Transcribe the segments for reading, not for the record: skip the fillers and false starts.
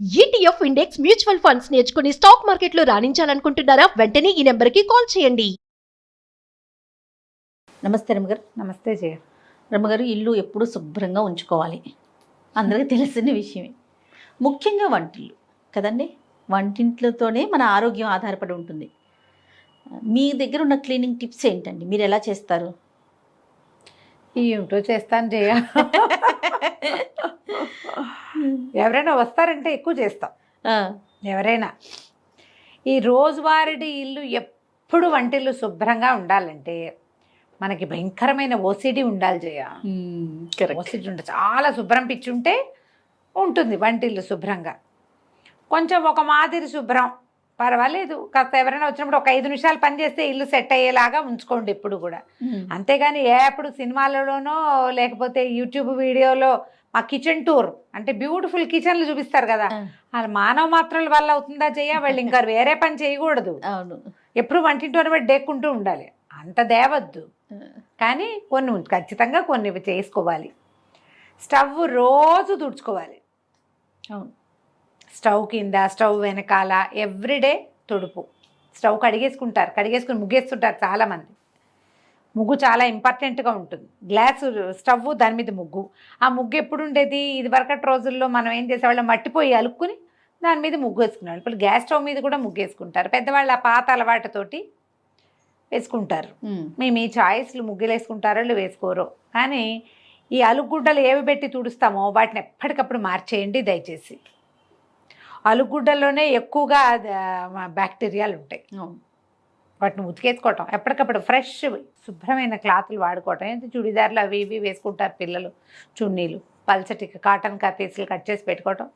ETF index mutual funds నేర్చుకుని stock మార్కెట్లో రాణించాలనుకుంటున్నారా? వెంటనే ఈ నెంబర్కి కాల్ చేయండి. నమస్తే రమ్మగారు. నమస్తే జయ. రమ్మగారు, ఇల్లు ఎప్పుడు శుభ్రంగా ఉంచుకోవాలి, అందరికీ తెలిసిన విషయమే. ముఖ్యంగా వంటిల్లు కదండి, వంటింట్లతోనే మన ఆరోగ్యం ఆధారపడి ఉంటుంది. మీ దగ్గర ఉన్న క్లీనింగ్ టిప్స్ ఏంటండి? మీరు ఎలా చేస్తారు? ఏమిటో చేస్తాను జయ. ఎవరైనా వస్తారంటే ఎక్కువ చేస్తాం. ఎవరైనా ఈ రోజువారీ ఇల్లు ఎప్పుడు వంటిల్లు శుభ్రంగా ఉండాలంటే మనకి భయంకరమైన ఓసిడి ఉండాలి జయ. ఓసిడి ఉండాలి, చాలా శుభ్రం పిచ్చి ఉంటే ఉంటుంది వంటిల్లు శుభ్రంగా. కొంచెం ఒక మాదిరి శుభ్రం పర్వాలేదు, కాస్త ఎవరైనా వచ్చినప్పుడు ఒక 5 నిమిషాలు పని చేస్తే ఇల్లు సెట్ అయ్యేలాగా ఉంచుకోండి ఎప్పుడు కూడా. అంతేగాని ఎప్పుడు సినిమాలలోనో లేకపోతే యూట్యూబ్ వీడియోలో మా కిచెన్ టూర్ అంటే బ్యూటిఫుల్ కిచెన్లు చూపిస్తారు కదా, వాళ్ళ మానవ మాత్రల వల్ల అవుతుందా చెయ్య, వాళ్ళు ఇంకా వేరే పని చేయకూడదు. అవును, ఎప్పుడు వంటింటి బట్టి డేక్కుంటూ ఉండాలి, అంత దేవద్దు. కానీ కొన్ని ఖచ్చితంగా కొన్ని చేసుకోవాలి. స్టవ్ రోజు తుడుచుకోవాలి. అవును, స్టవ్ కింద, స్టవ్ వెనకాల ఎవ్రీడే తుడుపు. స్టవ్ కడిగేసుకుని ముగ్గేస్తుంటారు చాలామంది. ముగ్గు చాలా ఇంపార్టెంట్గా ఉంటుంది. గ్లాసు స్టవ్, దాని మీద ముగ్గు. ఆ ముగ్గు ఎప్పుడు ఉండేది? ఇది వరకటి రోజుల్లో మనం ఏం చేసేవాళ్ళం, మట్టిపోయి అలుక్కుని దాని మీద ముగ్గు వేసుకునేవాళ్ళు. ఇప్పుడు గ్యాస్ స్టవ్ మీద కూడా ముగ్గు వేసుకుంటారు పెద్దవాళ్ళు, ఆ పాత అలవాటుతోటి వేసుకుంటారు. మేము ఈ చాయిస్లు ముగ్గులు వేసుకుంటారో వాళ్ళు వేసుకోరు. కానీ ఈ అలుగుడ్డలు ఏవి పెట్టి తుడుస్తామో వాటిని ఎప్పటికప్పుడు మార్చేయండి దయచేసి. అలుగుడ్డల్లోనే ఎక్కువగా బ్యాక్టీరియాలు ఉంటాయి. వాటిని ఉతికేసుకోవటం, ఎప్పటికప్పుడు ఫ్రెష్ శుభ్రమైన క్లాతులు వాడుకోవటం. ఏంటి చుడిదార్లు అవి ఇవి వేసుకుంటారు పిల్లలు, చున్నీలు, పల్చటి కాటన్ పీసులు కట్ చేసి పెట్టుకోవటం,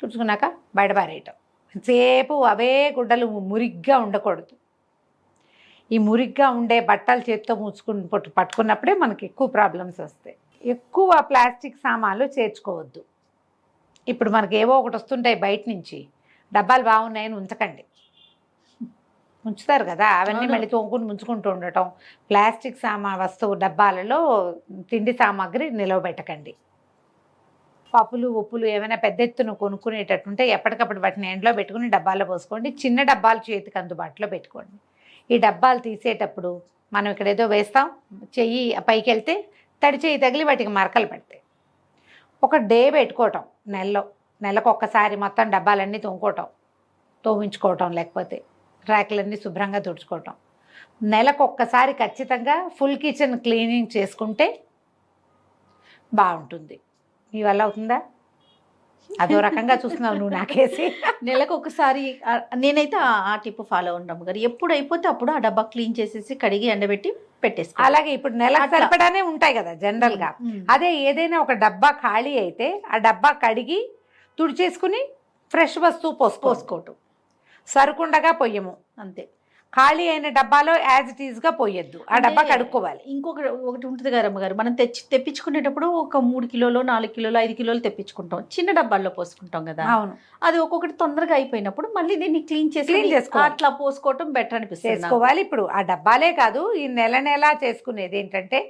తుడుచుకున్నాక బయట పారేయటం. సేపు అవే గుడ్డలు మురిగ్గా ఉండకూడదు. ఈ మురిగ్గా ఉండే బట్టలు చేతితో పట్టుకున్నప్పుడే మనకి ఎక్కువ ప్రాబ్లమ్స్ వస్తాయి. ఎక్కువ ప్లాస్టిక్ సామాన్లు చేర్చుకోవద్దు. ఇప్పుడు మనకి ఏవో ఒకటి వస్తుంటాయి బయట నుంచి, డబ్బాలు బాగున్నాయని ఉంచకండి. ఉంచుతారు కదా, అవన్నీ మళ్ళీ తోముకుని ముంచుకుంటూ ఉండటం. ప్లాస్టిక్ వస్తువు డబ్బాలలో తిండి సామాగ్రి నిలవబెట్టకండి. పప్పులు ఉప్పులు ఏమైనా పెద్ద ఎత్తున కొనుక్కునేటట్టుంటే ఎప్పటికప్పుడు వాటిని ఎండలో పెట్టుకుని డబ్బాల్లో పోసుకోండి. చిన్న డబ్బాలు చేతికి అందుబాటులో పెట్టుకోండి. ఈ డబ్బాలు తీసేటప్పుడు మనం ఇక్కడ ఏదో వేస్తాం, చెయ్యి పైకి వెళ్తే తడి చెయ్యి తగిలి వాటికి మరకలు పడతాయి. ఒక డే పెట్టుకోవటం, నెలకు ఒక్కసారి మొత్తం డబ్బాలన్నీ తోమించుకోవటం, లేకపోతే ర్యాకులన్నీ శుభ్రంగా తుడుచుకోవటం. నెలకు ఒక్కసారి ఖచ్చితంగా ఫుల్ కిచెన్ క్లీనింగ్ చేసుకుంటే బాగుంటుంది. మీ వల్ల అవుతుందా? అదో రకంగా చూస్తున్నావు నువ్వు నాకేసి. నెలకు ఒకసారి నేనైతే ఆ టిప్ ఫాలో ఉంటాము గారు. ఎప్పుడు అయిపోతే అప్పుడు ఆ డబ్బా క్లీన్ చేసేసి కడిగి ఎండబెట్టి పెట్టేసుకో. అలాగే ఇప్పుడు నెలకు సరిపడానే ఉంటాయి కదా జనరల్గా. అదే ఏదైనా ఒక డబ్బా ఖాళీ అయితే ఆ డబ్బా కడిగి తుడిచేసుకుని ఫ్రెష్ వస్తువు పోసుకోవటం. సరుకుండగా పొయ్యము అంతే. ఖాళీ అయిన డబ్బాలో యాజ్ ఇట్ ఈజ్గా పోయొద్దు, ఆ డబ్బా కడుక్కోవాలి. ఒకటి ఉంటుంది గారు అమ్మగారు, మనం తెప్పించుకునేటప్పుడు ఒక 3 కిలోలు 4 కిలోలు 5 కిలోలు తెప్పించుకుంటాం, చిన్న డబ్బాల్లో పోసుకుంటాం కదా. అవును, అది ఒక్కొక్కటి తొందరగా అయిపోయినప్పుడు మళ్ళీ దీన్ని క్లీన్ చేసుకో, అట్లా పోసుకోవటం బెటర్ అనిపిస్తుంది. చేసుకోవాలి. ఇప్పుడు ఆ డబ్బాలే కాదు, ఈ నెల చేసుకునేది ఏంటంటే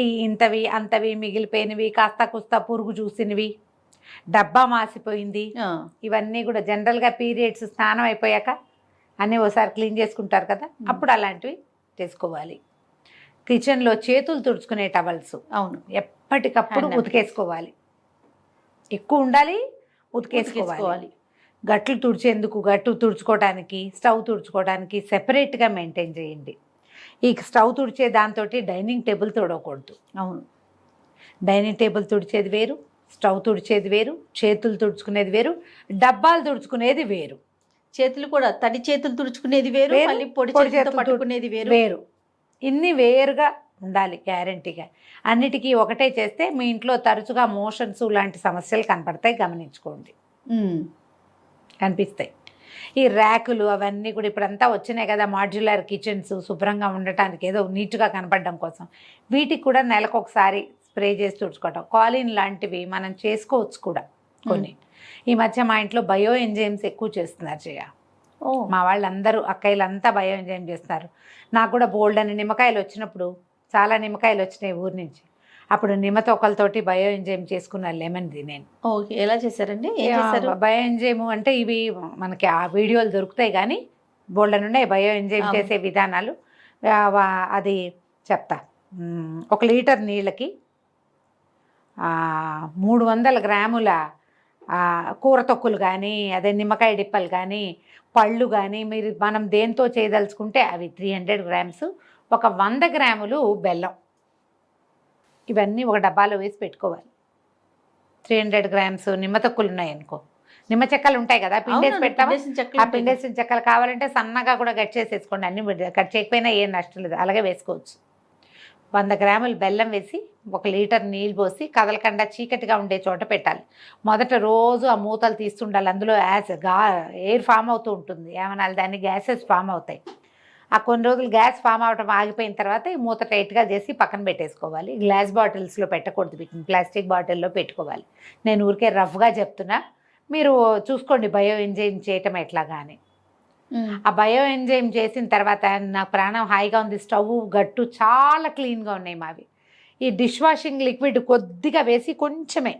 ఈ ఇంతవి అంతవి మిగిలిపోయినవి, కాస్త కుస్తా పురుగు చూసినవి, డబ్బా మాసిపోయింది, ఇవన్నీ కూడా జనరల్గా పీరియడ్స్ స్నానం అయిపోయాక అన్నీ ఒకసారి క్లీన్ చేసుకుంటారు కదా, అప్పుడు అలాంటివి చేసుకోవాలి. కిచెన్లో చేతులు తుడుచుకునే టవల్స్ అవును ఎప్పటికప్పుడు ఉతికేసుకోవాలి. ఎక్కువ ఉండాలి, ఉతికేసుకోవాలి. గట్లు తుడుచుకోవడానికి, స్టవ్ తుడుచుకోవడానికి సెపరేట్గా మెయింటైన్ చేయండి. ఈ స్టవ్ తుడిచే దాంతో డైనింగ్ టేబుల్ తుడవకూడదు. అవును, డైనింగ్ టేబుల్ తుడిచేది వేరు, స్టవ్ తుడిచేది వేరు, చేతులు తుడుచుకునేది వేరు, డబ్బాలు తుడుచుకునేది వేరు. చేతులు కూడా తడి చేతులు తుడుచుకునేది వేరు, మళ్ళీ పొడి చేతులతో పట్టుకునేది వేరు. ఇన్ని వేరుగా ఉండాలి గ్యారంటీగా. అన్నిటికీ ఒకటే చేస్తే మీ ఇంట్లో తరచుగా మోషన్స్ లాంటి సమస్యలు కనపడతాయి, గమనించుకోండి. కనిపిస్తాయి. ఈ ర్యాకులు అవన్నీ కూడా ఇప్పుడంతా వచ్చినాయి కదా, మాడ్యులర్ కిచెన్స్ శుభ్రంగా ఉండటానికి, ఏదో నీట్గా కనపడడం కోసం. వీటికి కూడా నెలకు ఒకసారి స్ప్రే చేసి తుడుచుకోవటం. కాలిన్ లాంటివి మనం చేసుకోవచ్చు కూడా కొన్ని. ఈ మధ్య మా ఇంట్లో బయో ఎంజైమ్స్ ఎక్కువ చేస్తున్నారు జయ. మా వాళ్ళందరూ అక్కయ్యలంతా బయో ఎంజైమ్ చేస్తున్నారు. నాకు కూడా బోల్డ్ అని నిమ్మకాయలు వచ్చినప్పుడు, చాలా నిమ్మకాయలు వచ్చినాయి ఊరి నుంచి, అప్పుడు నిమ్మ తొక్కలతోటి బయో ఎంజైమ్ చేసుకున్న లెమన్ది నేను. ఓకే, ఎలా చేశారండి? ఏం చేశారు? బయో ఎంజైమ్ అంటే ఇవి మనకి ఆ వీడియోలు దొరుకుతాయి, కానీ బోల్డెన్ ఉన్నాయి బయో ఎంజైమ్ చేసే విధానాలు. అది చెప్తా. 1 లీటర్ నీళ్ళకి 300 గ్రాముల కూర తొక్కులు కానీ, అదే నిమ్మకాయ డిప్పలు కానీ, పళ్ళు కానీ, మనం దేంతో చేయదలుచుకుంటే అవి 300 గ్రామ్స్, ఒక 100 గ్రాములు బెల్లం, ఇవన్నీ ఒక డబ్బాలో వేసి పెట్టుకోవాలి. 300 గ్రామ్స్ నిమ్మ తొక్కులు ఉన్నాయనుకో, నిమ్మ చెక్కలు ఉంటాయి కదా, పిండేసి పెట్టామా, ఆ పిండేసిన చెక్కలు కావాలంటే సన్నగా కూడా కట్ చేసేసుకోండి. అన్ని కట్ చేయకపోయినా ఏం నష్టం లేదు, అలాగే వేసుకోవచ్చు. 100 గ్రాములు బెల్లం వేసి 1 లీటర్ నీళ్ళు పోసి కదలకుండా చీకటిగా ఉండే చోట పెట్టాలి. మొదట రోజు ఆ మూతలు తీస్తుండాలి. అందులో ఎయిర్ ఫామ్ అవుతూ ఉంటుంది, ఏమనాలి దాన్ని, గ్యాసెస్ ఫామ్ అవుతాయి. ఆ కొన్ని రోజులు గ్యాస్ ఫామ్ అవటం ఆగిపోయిన తర్వాత ఈ మూత టైట్గా చేసి పక్కన పెట్టేసుకోవాలి. గ్లాస్ బాటిల్స్లో పెట్టకూడదు, వీటిని ప్లాస్టిక్ బాటిల్లో పెట్టుకోవాలి. నేను ఊరికే రఫ్గా చెప్తున్నా, మీరు చూసుకోండి బయో ఎంజైమ్ చేయటం ఎట్లాగా అని. ఆ బయో ఎంజైమ్ చేసిన తర్వాత నాకు ప్రాణం హాయిగా ఉంది. స్టవ్ గట్టు చాలా క్లీన్గా ఉన్నాయి మావి. ఈ డిష్ వాషింగ్ లిక్విడ్ కొద్దిగా వేసి, కొంచెమే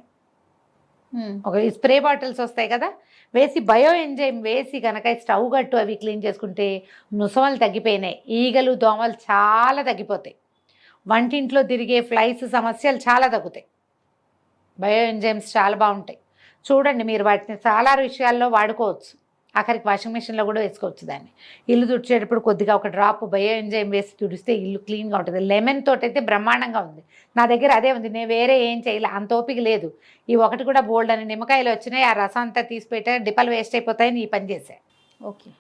ఒక స్ప్రే బాటిల్స్ వస్తాయి కదా, వేసి బయో ఎంజైమ్ వేసి కనుక స్టవ్ గట్టు అవి క్లీన్ చేసుకుంటే నుసమలు తగ్గిపోయినాయి, ఈగలు దోమలు చాలా తగ్గిపోతాయి, వంటింట్లో తిరిగే ఫ్లైస్ సమస్యలు చాలా తగ్గుతాయి. బయో ఎంజైమ్స్ చాలా బాగుంటాయి. చూడండి, మీరు వాటిని చాలా విషయాల్లో వాడుకోవచ్చు. ఆఖరికి వాషింగ్ మిషన్లో కూడా వేసుకోవచ్చు దాన్ని. ఇల్లు తుడిచేటప్పుడు కొద్దిగా ఒక డ్రాప్ బయో ఎంజైమ్ వేసి తుడిస్తే ఇల్లు క్లీన్గా ఉంటుంది. లెమన్ తోటి అయితే బ్రహ్మాండంగా ఉంది. నా దగ్గర అదే ఉంది, నేను వేరే ఏం చేయలే, అంత ఓపిక లేదు. ఈ ఒకటి కూడా బోల్డ్ అని నిమ్మకాయలు వచ్చినాయి, ఆ రసం అంతా తీసి పెట్టా, డిప్పలు వేస్ట్ అయిపోతాయని ఈ పని చేశా. ఓకే,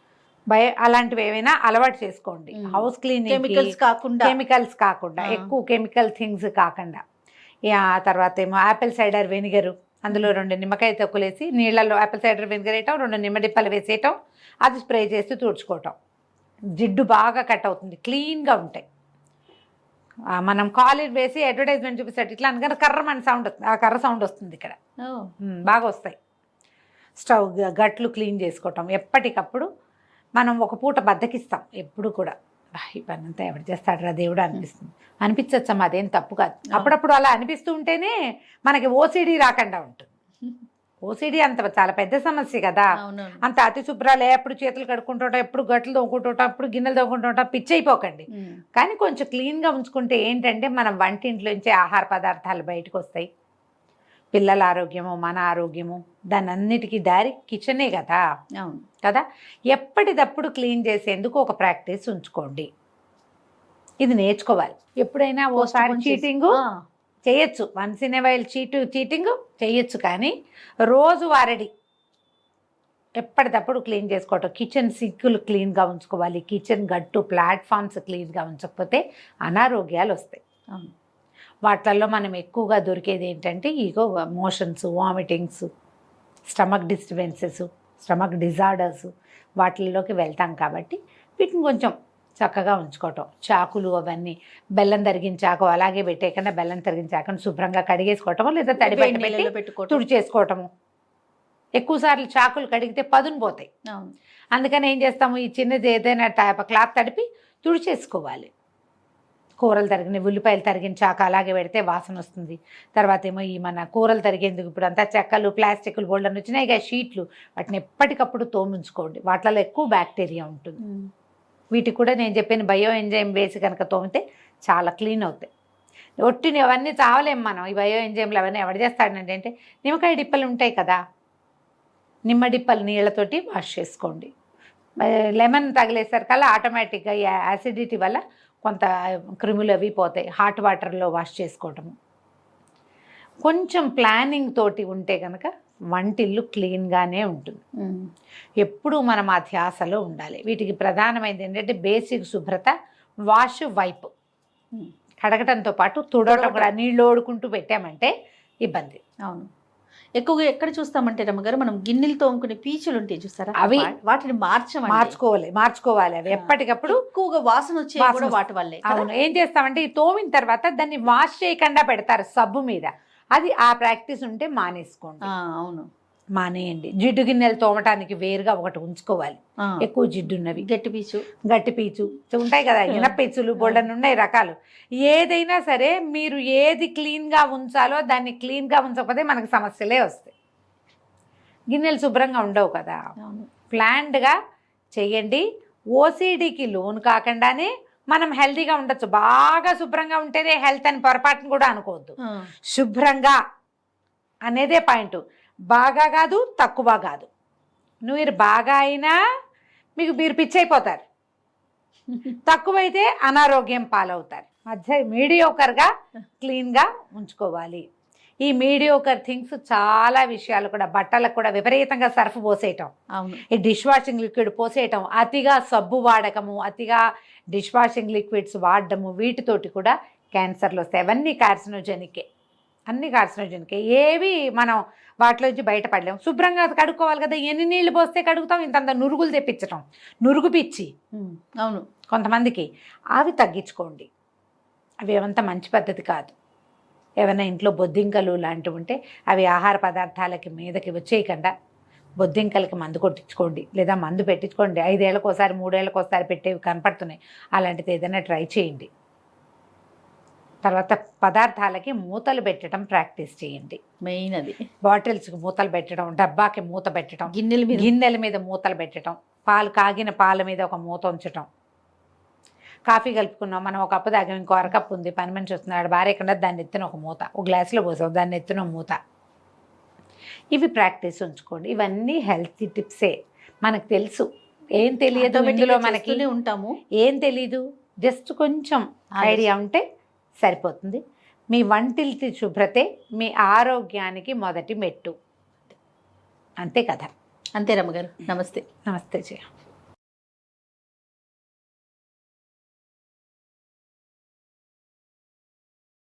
అలాంటివి ఏమైనా అలవాటు చేసుకోండి. హౌస్ క్లీనింగ్, కెమికల్స్ కాకుండా ఎక్కువ కెమికల్ థింగ్స్ కాకుండా. తర్వాత ఏమో యాపిల్ సైడర్ వెనిగరు, అందులో 2 నిమ్మకాయ తొక్కులేసి నీళ్ళల్లో యాపిల్ సైడర్ వెనిగర్ వేయటం, 2 నిమ్మ డిప్పలు వేసేయటం, అది స్ప్రే చేసి తుడుచుకోవటం. జిడ్డు బాగా కట్ అవుతుంది, క్లీన్గా ఉంటాయి. మనం కాలేజ్ వేసి అడ్వర్టైజ్మెంట్ చూపిస్తాడు ఇట్లా అనుకుని కర్రమని సౌండ్ వస్తుంది, ఆ కర్ర సౌండ్ వస్తుంది ఇక్కడ, బాగా వస్తాయి. స్టవ్ గట్లు క్లీన్ చేసుకోవటం ఎప్పటికప్పుడు. మనం ఒక పూట బద్దకిస్తాం ఎప్పుడు కూడా, ఈ పని అంతా ఎవరు చేస్తాడరా దేవుడు అనిపిస్తుంది. అనిపించచ్చమ్మా, అదేం తప్పు కాదు. అప్పుడప్పుడు అలా అనిపిస్తూ ఉంటేనే మనకి ఓసిడి రాకుండా ఉంటుంది. ఓసిడి అంత చాలా పెద్ద సమస్య కదా, అంత అతి శుభ్రాలు, ఎప్పుడు చేతులు కడుక్కుంటుంటాం, ఎప్పుడు గట్లు తోముకుంటుంటాం, ఎప్పుడు గిన్నెలు తోముకుంటుంటాం, పిచ్చి అయిపోకండి. కానీ కొంచెం క్లీన్గా ఉంచుకుంటే ఏంటంటే మనం వంటింట్లోంచి ఆహార పదార్థాలు బయటకు వస్తాయి. పిల్లల ఆరోగ్యము, మన ఆరోగ్యము, దాని అన్నిటికీ దారి కిచెనే కదా. అవును కదా, ఎప్పటిదప్పుడు క్లీన్ చేసేందుకు ఒక ప్రాక్టీస్ ఉంచుకోండి. ఇది నేర్చుకోవాలి. ఎప్పుడైనా ఓసారి చీటింగ్ చేయొచ్చు, once in a while cheating చేయొచ్చు, కానీ రోజువారీ ఎప్పటిదప్పుడు క్లీన్ చేసుకోవటం. కిచెన్ సింకులు క్లీన్గా ఉంచుకోవాలి, కిచెన్ గట్టు ప్లాట్ఫామ్స్ క్లీన్గా ఉంచకపోతే అనారోగ్యాలు వస్తాయి. వాటిల్లో మనం ఎక్కువగా దొరికేది ఏంటంటే ఇగో motions, vomitings, stomach disturbances, stomach disorders, వాటిల్లోకి వెళ్తాం. కాబట్టి వీటిని కొంచెం చక్కగా ఉంచుకోవటం. చాకులు అవన్నీ బెల్లం తరిగిన చాకు అలాగే పెట్టేయకుండా బెల్లం తరిగిన చాకుని శుభ్రంగా కడిగేసుకోవటము, లేదా తడి పెట్టుకోవటము, తుడిచేసుకోవటము. ఎక్కువసార్లు చాకులు కడిగితే పదును పోతాయి. అందుకని ఏం చేస్తాము, ఈ చిన్నది ఏదైనా క్లాత్ తడిపి తుడిచేసుకోవాలి. కూరలు తరిగిన, ఉల్లిపాయలు తరిగిన చాకు అలాగే పెడితే వాసన వస్తుంది. తర్వాత ఏమో ఈ మన కూరలు తరిగేందుకు ఇప్పుడు అంతా చెక్కలు, ప్లాస్టిక్లు బోల్డర్లు వచ్చినాయి ఇక షీట్లు, వాటిని ఎప్పటికప్పుడు తోముంచుకోండి. వాటిలో ఎక్కువ బ్యాక్టీరియా ఉంటుంది. వీటికి కూడా నేను చెప్పిన బయో ఎంజైమ్ వేసి కనుక తోమితే చాలా క్లీన్ అవుతాయి. ఒట్టిని అవన్నీ చావలేము మనం. ఈ బయో ఎంజైమ్లు అవన్నీ ఎవరు చేస్తాడంటే అంటే నిమ్మకాయ డిప్పలు ఉంటాయి కదా, నిమ్మ డిప్పలు నీళ్ళతోటి వాష్ చేసుకోండి. లెమన్ తగిలేసరికల్లా ఆటోమేటిక్గా యాసిడిటీ వల్ల కొంత క్రిములు అవి పోతాయి. హాట్ వాటర్లో వాష్ చేసుకోవటము. కొంచెం ప్లానింగ్ తోటి ఉంటే కనుక వంటిల్లు క్లీన్గానే ఉంటుంది. ఎప్పుడు మనం ఆ ధ్యాసలో ఉండాలి. వీటికి ప్రధానమైనది ఏంటంటే బేసిక్ శుభ్రత, వాష్, వైప్, కడగటంతో పాటు తుడవటం కూడా. నీళ్ళు ఓడుకుంటూ పెట్టామంటే ఇబ్బంది. అవును, ఎక్కువగా ఎక్కడ చూస్తామంటే రమ్మగారు, మనం గిన్నెలు తోముకునే పీచులు ఉంటాయి చూస్తారా, అవి వాటిని మార్చుకోవాలి. అవి ఎప్పటికప్పుడు ఎక్కువగా వాసన వచ్చే వాటి వల్లే. అవును, ఏం చేస్తామంటే ఈ తోమిన తర్వాత దాన్ని వాష్ చేయకుండా పెడతారు సబ్బు మీద. అది ఆ ప్రాక్టీస్ ఉంటే మానేసుకోండి. అవును, మానేయండి. జిడ్డు గిన్నెలు తోమటానికి వేరుగా ఒకటి ఉంచుకోవాలి, ఆ, ఎక్కువ జిడ్డు ఉన్నవి. గట్టి పీచు. గట్టి పీచు ఉంటాయి కదా, ఇనపీచులు బోల్డన్ ఉన్నాయి రకాలు. ఏదైనా సరే మీరు ఏది క్లీన్గా ఉంచాలో దాన్ని క్లీన్గా ఉంచకపోతే మనకు సమస్యలే వస్తాయి. గిన్నెలు శుభ్రంగా ఉండవు కదా. అవును. ప్లాన్డ్గా చేయండి. ఓసిడికి లోన్ కాకుండానే మనం హెల్తీగా ఉండొచ్చు. బాగా శుభ్రంగా ఉంటేనే హెల్త్ అని పొరపాటును కూడా అనుకోవద్దు. ఆ, శుభ్రంగా అనేదే పాయింట్. బాగా కాదు, తక్కువ కాదు. మీరు బాగా అయినా మీరు పిచ్చి అయిపోతారు, తక్కువైతే అనారోగ్యం పాలవుతారు. మధ్య మీడియోకర్గా క్లీన్గా ఉంచుకోవాలి. ఈ మీడియోకర్ థింగ్స్ చాలా విషయాలు కూడా, బట్టలకు కూడా విపరీతంగా సర్ఫ్ పోసేయటం, అవును. ఈ డిష్ వాషింగ్ లిక్విడ్ పోసేయటం, అతిగా సబ్బు వాడకము, అతిగా డిష్ వాషింగ్ లిక్విడ్స్ వాడడము, వీటితోటి కూడా క్యాన్సర్లు వస్తాయి. అవన్నీ కార్సినోజెనికే, అన్ని కార్సినోజెనికే. ఏవి మనం వాటిలోంచి బయటపడలేము. శుభ్రంగా కడుక్కోవాలి కదా. ఎన్ని నీళ్లు పోస్తే కడుగుతాం? ఇంతంత నురుగులు తెప్పించటం, నురుగు పిచ్చి అవును. కొంతమందికి. అవి తగ్గించుకోండి. అవి ఏమంత మంచి పద్ధతి కాదు. ఏమైనా ఇంట్లో బొద్దింకలు లాంటివి ఉంటే అవి ఆహార పదార్థాలకి మీదకి వచ్చేయకుండా బొద్దింకలకి మందు కొట్టించుకోండి, లేదా మందు పెట్టించుకోండి. 5 ఏళ్ళకోసారి 3 ఏళ్ళకోసారి పెట్టేవి కనపడుతున్నాయి. అలాంటిది ఏదైనా ట్రై చేయండి. తర్వాత పదార్థాలకి మూతలు పెట్టడం ప్రాక్టీస్ చేయండి. మెయిన్ అది. బాటిల్స్కి మూతలు పెట్టడం, డబ్బాకి మూత పెట్టడం, గిన్నెల మీద మూతలు పెట్టడం, కాగిన పాల మీద ఒక మూత ఉంచటం. కాఫీ కలుపుకున్నాం, మనం ఒక కప్పు తాగాం, ఇంకో అరకప్పు ఉంది, పని మనిషి వస్తున్నాడు, భార్య కింద దాన్ని ఎత్తున ఒక మూత, ఒక గ్లాసులో పోసాం, దాన్ని ఎత్తున మూత. ఇవి ప్రాక్టీస్ ఉంచుకోండి. ఇవన్నీ హెల్తీ టిప్సే. మనకు తెలుసు, ఏం తెలియదు ఇందులో మనకి, ఉంటాము, ఏం తెలీదు, జస్ట్ కొంచెం ఐడియా ఉంటే సరిపోతుంది. మీ వంటిల్తి శుభ్రతే మీ ఆరోగ్యానికి మొదటి మెట్టు. అంతే కదా. అంతే రమ్మగారు. నమస్తే. నమస్తే జయ.